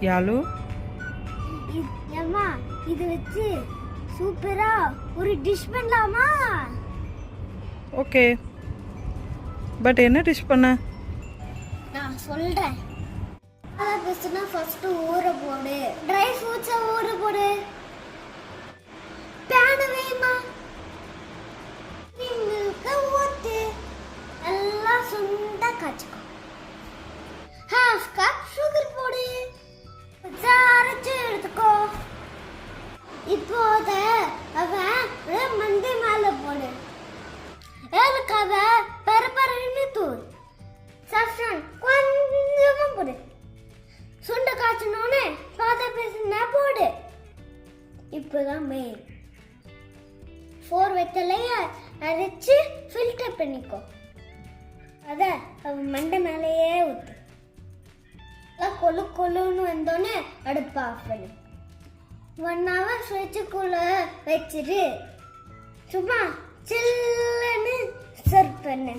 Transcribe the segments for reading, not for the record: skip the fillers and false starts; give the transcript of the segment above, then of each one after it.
யாழு ஏம்மா இது வச்சு சூப்பரா ஒரு டிஷ் பண்ணலாமா? ஓகே, பட் என்ன டிஷ் பண்ண? நான் சொல்றேன். பேசுனா ஃபர்ஸ்ட் ஊற போடு, ட்ரை ஃப்ரூட்ஸை ஊற போடு, பேன வைமா, மில்க ஊத்து, எல்லாம் சுண்டா காய்ச்சிக்கோ. ஹாஃப் கப் சுகர் போடு, அரைச்சு எடுத்துக்கோ. இப்போ அவன் மந்தி மேலே போடு, ஏலக்காவ பரபரன்னு தூள், சாஃப்ரான் கொஞ்சமா போடு, சுண்ட காய்ச்சனோன்னு பாத பேசுனா போடு. இப்போதான் மெயின் 4 வெத்தலைய அரைச்சு ஃபில்டர் பண்ணிக்கோ. அத அவன் மண்டை மேலேயே ஊத்து. கொழு கொழுன்னு வந்தோடனே அடுப்பு ஆஃப் பண்ணு. 1 hour ஃப்ரிட்ஜுக்குள்ள வச்சிரு. சும்மா சில்லுன்னு சர்வ் பண்ணு.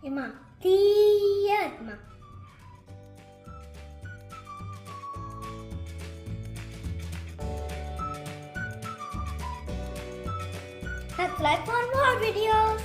ஏமா தீயா இருக்குமா? Subscribe for more videos.